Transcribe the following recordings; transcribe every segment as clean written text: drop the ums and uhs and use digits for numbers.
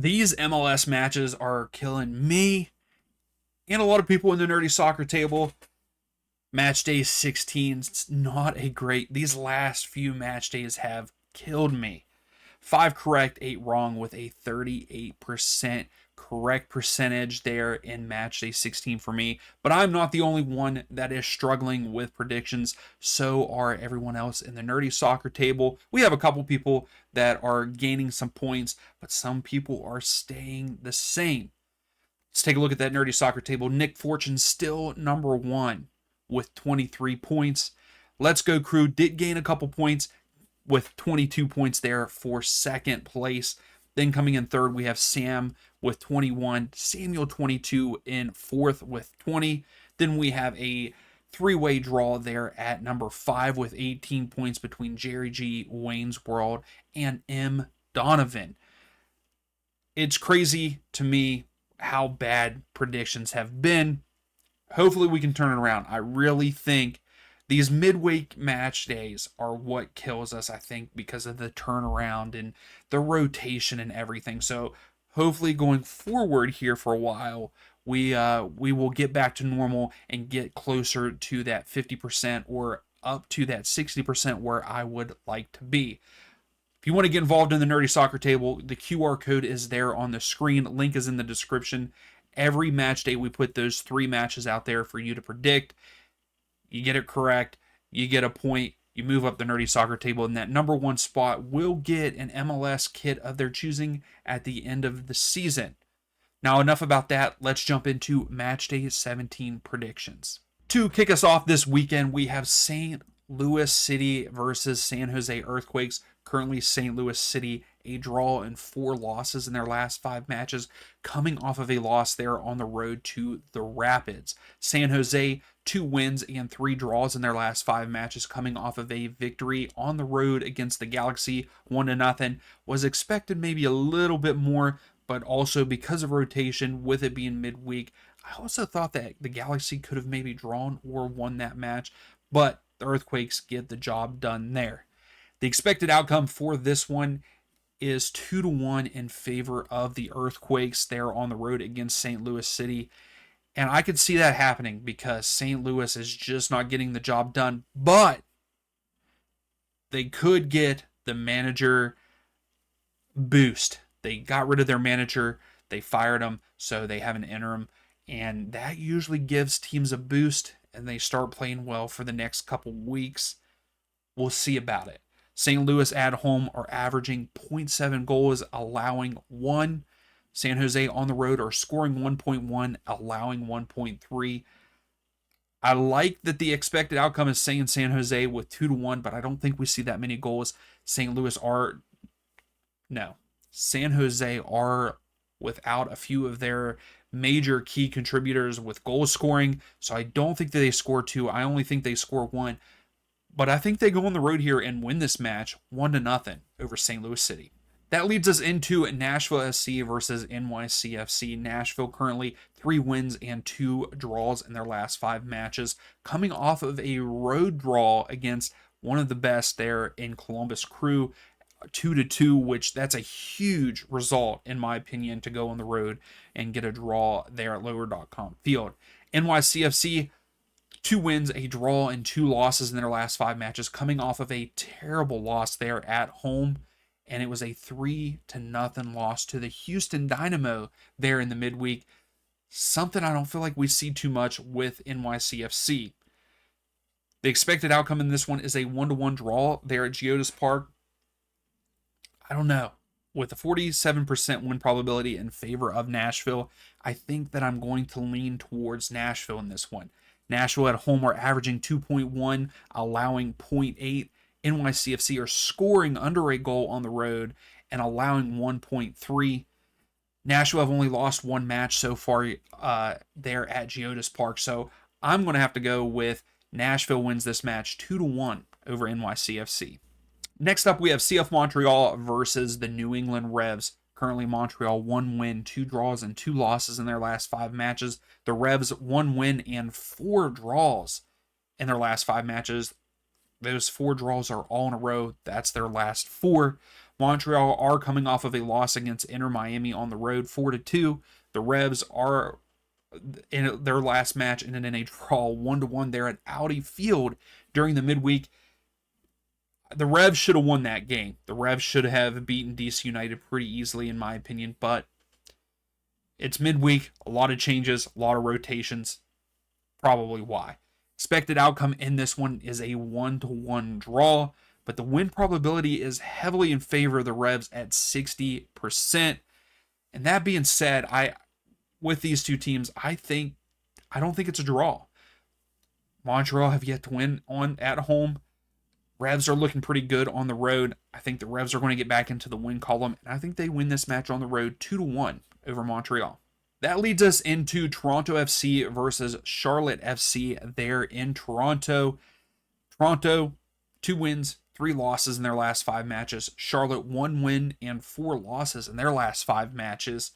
These MLS matches are killing me and a lot of people in the nerdy soccer table. Match day 16, it's not a great. These last few match days have killed me. 5 correct, 8 wrong with a 38% correct percentage there in match day 16 for me. But I'm not the only one that is struggling with predictions. So are everyone else in the nerdy soccer table. We have a couple people that are gaining some points, but some people are staying the same. Let's take a look at that nerdy soccer table. Nick Fortune still number 1 with 23 points. Let's Go Crew did gain a couple points with 22 points there for second place. Then coming in third, we have Sam with 21, Samuel 22 in fourth with 20. Then we have a three-way draw there at number 5 with 18 points between Jerry G, Wayne's World, and M. Donovan. It's crazy to me how bad predictions have been. Hopefully we can turn it around. I really think these midweek match days are what kills us, I think, because of the turnaround and the rotation and everything. So hopefully going forward here for a while, we will get back to normal and get closer to that 50% or up to that 60% where I would like to be. If you want to get involved in the Nerdy Soccer Table, the QR code is there on the screen. Link is in the description. Every match day, we put those 3 matches out there for you to predict. You get it correct, you get a point, you move up the Nerdy Soccer Table, and that number 1 spot will get an MLS kit of their choosing at the end of the season. Now, enough about that. Let's jump into match day 17 predictions. To kick us off this weekend, we have St. Louis City versus San Jose Earthquakes. Currently, St. Louis City a draw and 4 losses in their last 5 matches, coming off of a loss there on the road to the Rapids. San Jose, 2 wins and 3 draws in their last 5 matches, coming off of a victory on the road against the Galaxy, 1-0. Was expected maybe a little bit more, but also because of rotation, with it being midweek, I also thought that the Galaxy could have maybe drawn or won that match, but the Earthquakes get the job done there. The expected outcome for this one is 2-1 in favor of the Earthquakes there on the road against St. Louis City. And I could see that happening because St. Louis is just not getting the job done. But they could get the manager boost. They got rid of their manager. They fired him, so they have an interim. And that usually gives teams a boost, and they start playing well for the next couple weeks. We'll see about it. St. Louis at home are averaging 0.7 goals, allowing 1. San Jose on the road are scoring 1.1, allowing 1.3. I like that the expected outcome is saying San Jose with 2-1, but I don't think we see that many goals. San Jose are without a few of their major key contributors with goal scoring, so I don't think that they score 2. I only think they score 1. But I think they go on the road here and win this match 1-0 over St. Louis City. That leads us into Nashville SC versus NYCFC. Nashville currently 3 wins and 2 draws in their last 5 matches, coming off of a road draw against one of the best there in Columbus Crew, 2-2, which that's a huge result, in my opinion, to go on the road and get a draw there at Lower.com Field. NYCFC, 2 wins, a draw, and 2 losses in their last 5 matches, coming off of a terrible loss there at home. And it was a 3-0 loss to the Houston Dynamo there in the midweek. Something I don't feel like we see too much with NYCFC. The expected outcome in this one is a 1-1 draw there at Geodis Park. I don't know. With a 47% win probability in favor of Nashville, I think that I'm going to lean towards Nashville in this one. Nashville at home are averaging 2.1, allowing 0.8. NYCFC are scoring under a goal on the road and allowing 1.3. Nashville have only lost 1 match so far there at Geodis Park, so I'm going to have to go with Nashville wins this match 2-1 over NYCFC. Next up, we have CF Montreal versus the New England Revs. Currently, Montreal 1 win, 2 draws, and 2 losses in their last 5 matches. The Revs 1 win and 4 draws in their last 5 matches. Those 4 draws are all in a row. That's their last 4. Montreal are coming off of a loss against Inter Miami on the road, 4-2. The Revs are in their last match ended in a draw, 1-1 there at Audi Field during the midweek. The Revs should have won that game. The Revs should have beaten DC United pretty easily, in my opinion, but it's midweek, a lot of changes, a lot of rotations, probably why. Expected outcome in this one is a 1-1 draw, but the win probability is heavily in favor of the Revs at 60%. And that being said, with these two teams, I don't think it's a draw. Montreal have yet to win at home. Revs are looking pretty good on the road. I think the Revs are going to get back into the win column, and I think they win this match on the road 2-1 over Montreal. That leads us into Toronto FC versus Charlotte FC there in Toronto. Toronto, 2 wins, 3 losses in their last 5 matches. Charlotte, 1 win and 4 losses in their last 5 matches.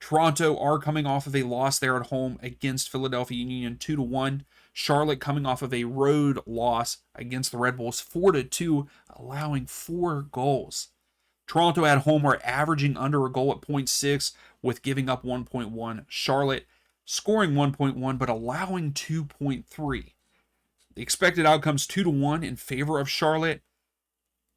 Toronto are coming off of a loss there at home against Philadelphia Union 2-1. Charlotte coming off of a road loss against the Red Bulls 4-2, allowing 4 goals. Toronto at home are averaging under a goal at 0.6 with giving up 1.1. Charlotte scoring 1.1 but allowing 2.3. The expected outcomes 2-1 in favor of Charlotte.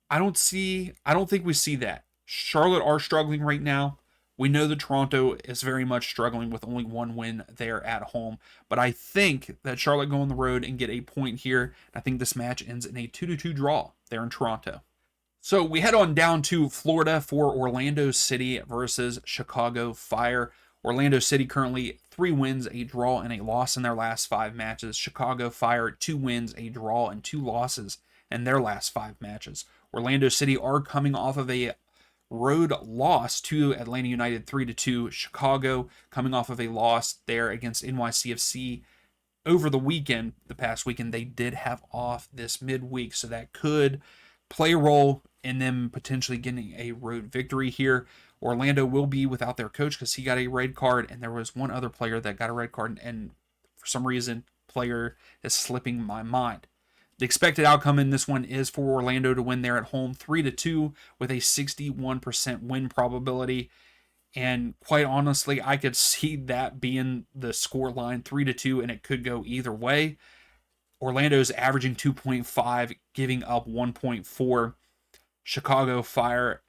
I don't think we see that. Charlotte are struggling right now. We know that Toronto is very much struggling with only 1 win there at home. But I think that Charlotte go on the road and get a point here. I think this match ends in a 2-2 draw there in Toronto. So we head on down to Florida for Orlando City versus Chicago Fire. Orlando City currently 3 wins, a draw, and a loss in their last 5 matches. Chicago Fire 2 wins, a draw, and 2 losses in their last 5 matches. Orlando City are coming off of a road loss to Atlanta United 3-2. Chicago coming off of a loss there against NYCFC over the past weekend. They did have off this midweek, so that could play a role in them potentially getting a road victory here. Orlando will be without their coach because he got a red card, and there was one other player that got a red card, and for some reason, player is slipping my mind. The expected outcome in this one is for Orlando to win there at home 3-2 with a 61% win probability. And quite honestly, I could see that being the score line 3-2, and it could go either way. Orlando's averaging 2.5, giving up 1.4. Chicago Fire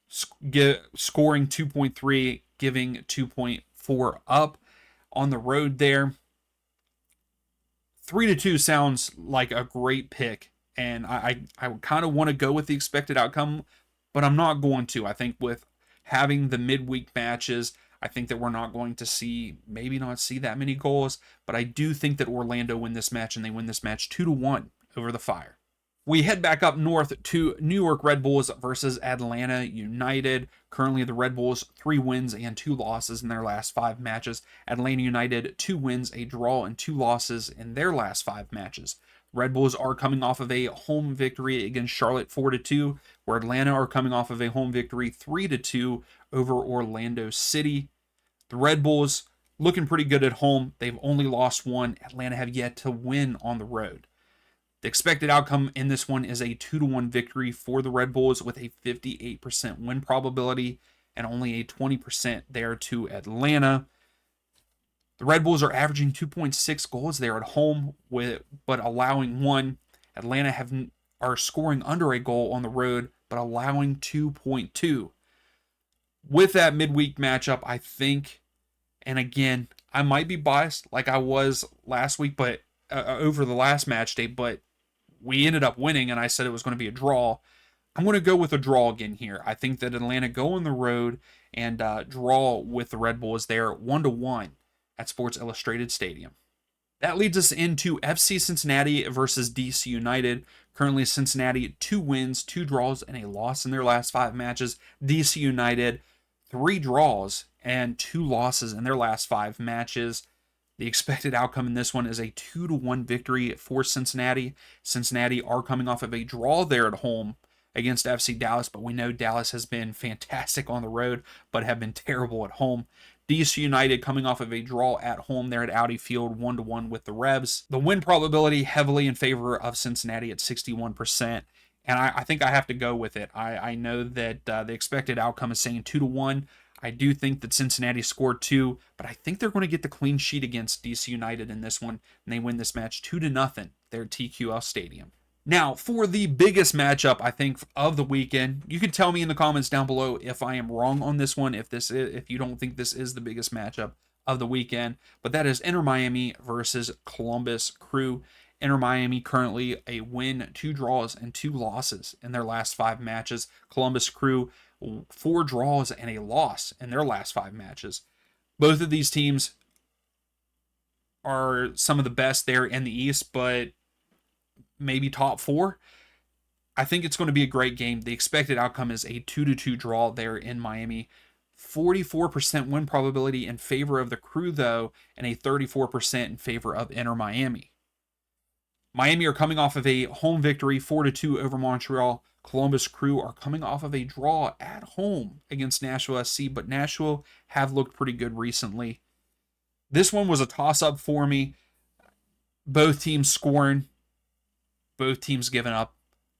scoring 2.3, giving 2.4 up on the road there. 3-2 sounds like a great pick, and I kind of want to go with the expected outcome, but I'm not going to. I think with having the midweek matches, I think that we're not going to maybe not see that many goals, but I do think that Orlando win this match, and they win this match 2-1 over the Fire. We head back up north to New York Red Bulls versus Atlanta United. Currently, the Red Bulls 3 wins and 2 losses in their last 5 matches. Atlanta United 2 wins, a draw, and 2 losses in their last 5 matches. Red Bulls are coming off of a home victory against Charlotte 4-2, where Atlanta are coming off of a home victory 3-2 over Orlando City. The Red Bulls looking pretty good at home. They've only lost 1. Atlanta have yet to win on the road. The expected outcome in this one is a 2-1 victory for the Red Bulls with a 58% win probability and only a 20% there to Atlanta. The Red Bulls are averaging 2.6 goals there at home, but allowing 1. Atlanta are scoring under a goal on the road, but allowing 2.2. With that midweek matchup, I think, and again, I might be biased like I was last week, but over the last match day, but we ended up winning, and I said it was going to be a draw. I'm going to go with a draw again here. I think that Atlanta go on the road and draw with the Red Bulls there 1-1 at Sports Illustrated Stadium. That leads us into FC Cincinnati versus DC United. Currently, Cincinnati 2 wins, 2 draws, and a loss in their last 5 matches. DC United 3 draws and 2 losses in their last 5 matches. The expected outcome in this one is a 2-1 victory for Cincinnati. Cincinnati are coming off of a draw there at home against FC Dallas, but we know Dallas has been fantastic on the road, but have been terrible at home. DC United coming off of a draw at home there at Audi Field, 1-1 with the Revs. The win probability heavily in favor of Cincinnati at 61%, And I think I have to go with it. I know that the expected outcome is saying 2-1. I do think that Cincinnati scored 2, but I think they're going to get the clean sheet against DC United in this one, and they win this match 2-0 there at TQL Stadium. Now, for the biggest matchup, I think, of the weekend, you can tell me in the comments down below if I am wrong on this one, if you don't think this is the biggest matchup of the weekend, but that is Inter Miami versus Columbus Crew. Inter Miami currently a win, 2 draws, and 2 losses in their last 5 matches. Columbus Crew 4 draws and a loss in their last 5 matches. Both of these teams are some of the best there in the East, but maybe top 4. I think it's going to be a great game. The expected outcome is a 2-2 draw there in Miami. 44% win probability in favor of the Crew, though, and a 34% in favor of Inter Miami. Miami are coming off of a home victory, 4-2 over Montreal. Columbus Crew are coming off of a draw at home against Nashville SC, but Nashville have looked pretty good recently. This one was a toss-up for me. Both teams scoring, both teams giving up.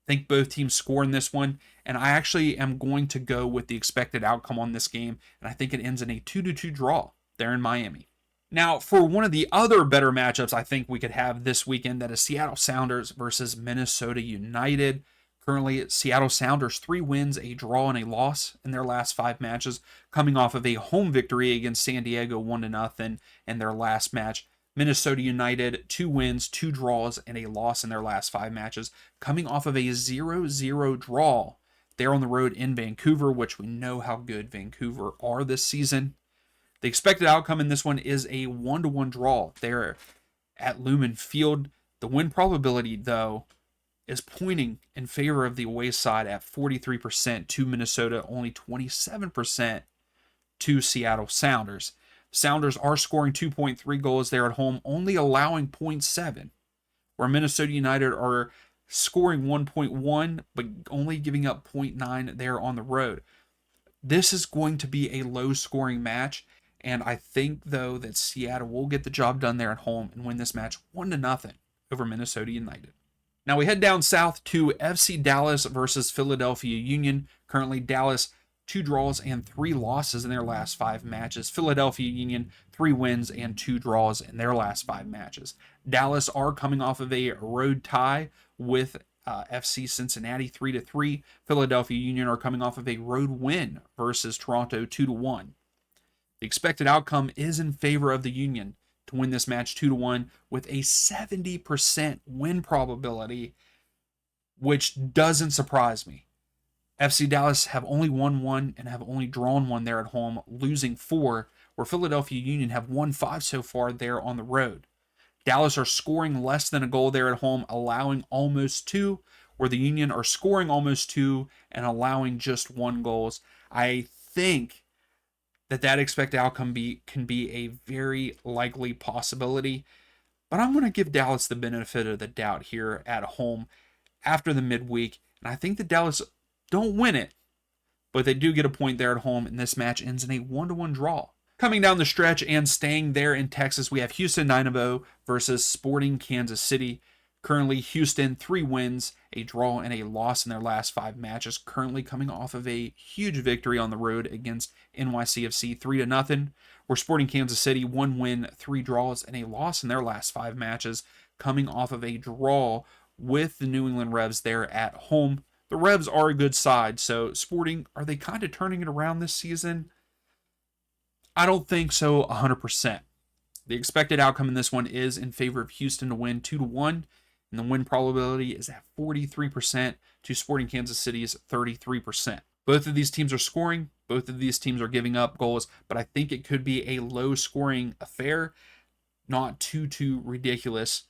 I think both teams score in this one, and I actually am going to go with the expected outcome on this game, and I think it ends in a 2-2 draw there in Miami. Now, for one of the other better matchups I think we could have this weekend, that is Seattle Sounders versus Minnesota United. Currently, Seattle Sounders 3 wins, a draw, and a loss in their last 5 matches, coming off of a home victory against San Diego 1-0 in their last match. Minnesota United 2 wins, 2 draws, and a loss in their last 5 matches, coming off of a 0-0 draw there on the road in Vancouver, which we know how good Vancouver are this season. The expected outcome in this one is a 1-1 draw there at Lumen Field. The win probability, though, is pointing in favor of the away side at 43% to Minnesota, only 27% to Seattle Sounders. Sounders are scoring 2.3 goals there at home, only allowing 0.7, where Minnesota United are scoring 1.1, but only giving up 0.9 there on the road. This is going to be a low-scoring match, and I think, though, that Seattle will get the job done there at home and win this match 1-0 over Minnesota United. Now we head down south to FC Dallas versus Philadelphia Union. Currently, Dallas 2 draws and 3 losses in their last 5 matches. Philadelphia Union 3 wins and 2 draws in their last 5 matches. Dallas are coming off of a road tie with FC Cincinnati 3-3. Philadelphia Union are coming off of a road win versus Toronto 2-1. The expected outcome is in favor of the Union to win this match 2-1 with a 70% win probability, which doesn't surprise me. FC Dallas have only won 1 and have only drawn 1 there at home, losing 4, where Philadelphia Union have won 5 so far there on the road. Dallas are scoring less than a goal there at home, allowing almost 2, where the Union are scoring almost 2 and allowing just 1 goals. I think that expected outcome can be a very likely possibility, but I'm going to give Dallas the benefit of the doubt here at home after the midweek, and I think that Dallas don't win it, but they do get a point there at home, and this match ends in a 1-1 draw. Coming down the stretch and staying there in Texas, we have Houston Dynamo versus Sporting Kansas City. Currently, Houston 3 wins, a draw, and a loss in their last 5 matches. Currently coming off of a huge victory on the road against NYCFC 3-0. We're Sporting Kansas City 1 win, 3 draws, and a loss in their last 5 matches. Coming off of a draw with the New England Revs there at home. The Revs are a good side, so Sporting, are they kind of turning it around this season? I don't think so 100%. The expected outcome in this one is in favor of Houston to win 2-1. And the win probability is at 43% to Sporting Kansas City's 33%. Both of these teams are scoring. Both of these teams are giving up goals, but I think it could be a low-scoring affair, not too ridiculous.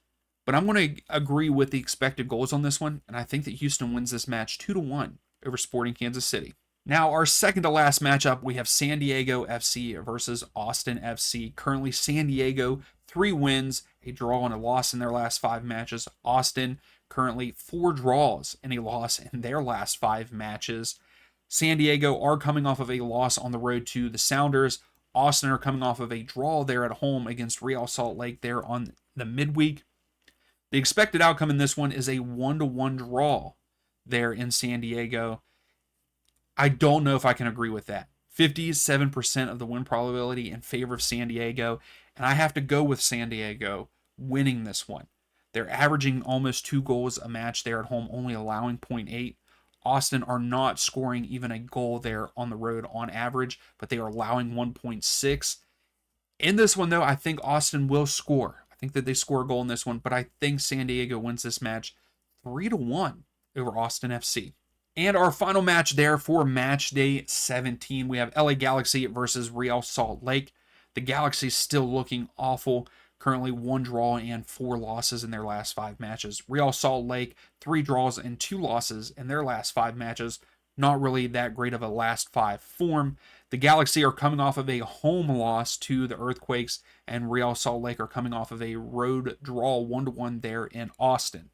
But I'm going to agree with the expected goals on this one, and I think that Houston wins this match 2-1 over Sporting Kansas City. Now, our second to last matchup, we have San Diego FC versus Austin FC. Currently, San Diego 3 wins, a draw, and a loss in their last 5 matches. Austin currently 4 draws and a loss in their last 5 matches. San Diego are coming off of a loss on the road to the Sounders. Austin are coming off of a draw there at home against Real Salt Lake there on the midweek. The expected outcome in this one is a 1-1 draw there in San Diego. I don't know if I can agree with that. 57% of the win probability in favor of San Diego, and I have to go with San Diego winning this one. They're averaging almost 2 goals a match there at home, only allowing 0.8. Austin are not scoring even a goal there on the road on average, but they are allowing 1.6. In this one, though, I think Austin will score. I think that they score a goal in this one, but I think San Diego wins this match 3-1 over Austin FC. And our final match there for match day 17, we have LA Galaxy versus Real Salt Lake. The Galaxy still looking awful. Currently 1 draw and 4 losses in their last 5 matches. Real Salt Lake, 3 draws and 2 losses in their last 5 matches. Not really that great of a last 5 form. The Galaxy are coming off of a home loss to the Earthquakes, and Real Salt Lake are coming off of a road draw 1-1 there in Austin.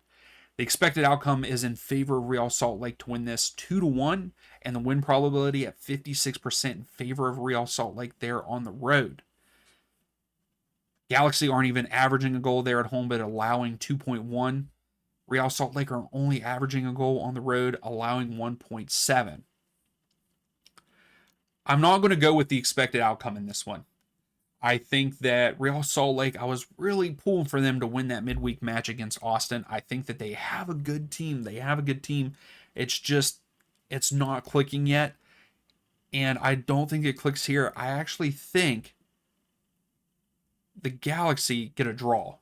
The expected outcome is in favor of Real Salt Lake to win this 2-1, and the win probability at 56% in favor of Real Salt Lake there on the road. Galaxy aren't even averaging a goal there at home, but allowing 2.1. Real Salt Lake are only averaging a goal on the road, allowing 1.7. I'm not going to go with the expected outcome in this one. I think that Real Salt Lake, I was really pulling for them to win that midweek match against Austin. I think that they have a good team. It's just, it's not clicking yet. And I don't think it clicks here. I actually think the Galaxy get a draw.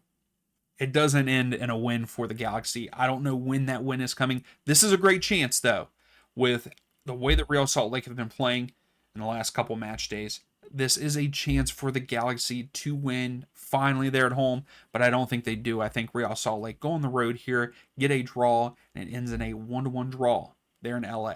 It doesn't end in a win for the Galaxy. I don't know when that win is coming. This is a great chance, though, with the way that Real Salt Lake have been playing in the last couple match days. This is a chance for the Galaxy to win finally there at home, but I don't think they do. I think Real Salt Lake go on the road here, get a draw, and it ends in a 1-1 draw there in LA.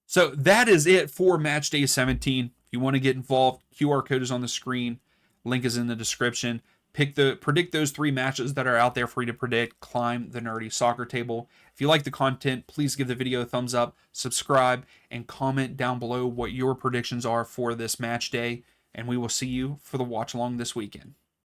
So that is it for match day 17. If you want to get involved, QR code is on the screen. Link is in the description. Predict those 3 matches that are out there for you to predict. Climb the nerdy soccer table. If you like the content, please give the video a thumbs up, subscribe, and comment down below what your predictions are for this match day. And we will see you for the watch along this weekend.